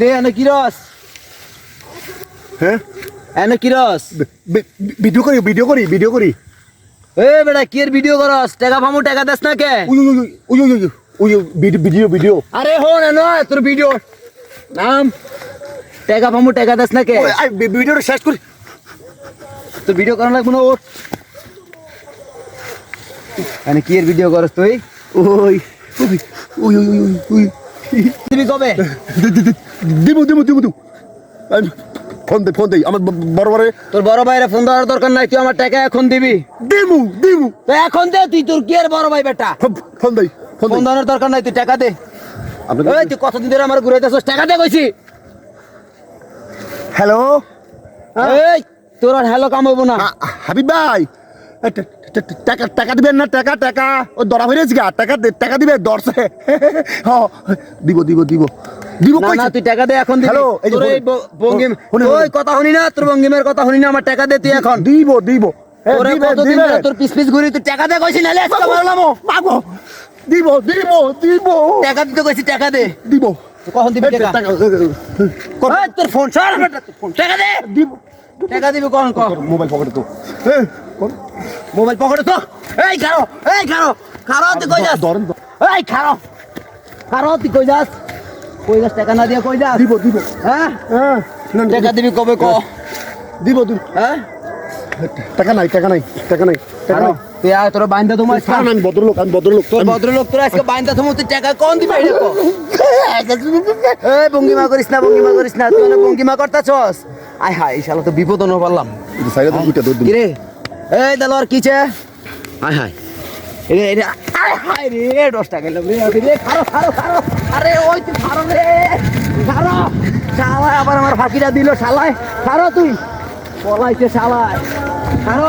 রে এনে কি রস? হ্যাঁ এনে কি রস? ভিডিও করি এ বেটা কি এর ভিডিও করস? টাকা ফামু টাকা দেস না কে? ভিডিও আরে হো না নয় তোর ভিডিও নাম টাকা ফামু টাকা দেস না কে? ভিডিওটা শেষ করি। তোর ভিডিও করা লাগবে না ওর। এনে কি এর ভিডিও করস তুই? ওই দিবি কবে? দিব ফোন দেই আমার বড় তোর বড় ভাইরে ফোন দেওয়ার দরকার নাই, তুই আমার টাকা এখন দিবি। দিমু তো এখন দে, তুই তোর কি এর বড় ভাই বেটা? ফোন দেই ফোন দেওয়ার দরকার নাই, তুই টাকা দে। আপনাকে এই তুই কতদিন ধরে আমার ঘুরাইতেছস? টাকা দে কইছি। হ্যালো এই তোর আর হ্যালো কাম হইব না। হাবিব ভাই টাকা দিবেন না? টাকা ও ধরা হয়ে গেছে টাকা দিবে দরছে দিব না না তুই টাকা দে এখন দিবি। হ্যালো, এই যে তোর এই ভঙ্গিম ওই কথা শুনি না, তোর ভঙ্গিমের কথা শুনি না, আমার টাকা দে তুই এখন। দিব তোরে কতদিন ধরে তোর পিস ঘুরি, তুই টাকা দে কইছি, নালে আজকে মারলামো। মাগো দিব টাকা দিতে কইছি, টাকা দে। দিব তুই কখন দিবি টাকা? এই তোর ফোন সর বেটা, তোর ফোন টাকা দে। দিব টাকা দিবি কখন ক? মোবাইল পকেটে তো মোবাইল পকেটে তো। এই খারো তুই কই যাস? ধরেন এই খারো তুই কই যাস? টাকা না দিয়ে কই যাস? দিব হ্যাঁ হ্যাঁ টাকা দিবি কবে ক? দিব হ্যাঁ টাকা নাই খারো তুই আয়, তোর বাইন্দা তোমার আমি ভদ্রলোক তোর ভদ্রলোক, তোর আজকে বাইন্দা তোমার, তুই টাকা কোন দিবি এটা ক? এই ভঙ্গিমা করিস না, তুই অনেক ভঙ্গিমা করতাছস। আয় হায় শালা তো বিপদ ন পারলাম। সাইডে তো দুইটা দৌড় দিন কিরে এই দালোয়ার কিছে? আয় হায় রে আয় হায় রে 10 টাকা গেল রে। খারো আরে ওই তুই খারো রে, খারো শালায় আবার আমার ফাঁকিটা দিল শালায়। খারো তুই পলাইছে শালায়, খারো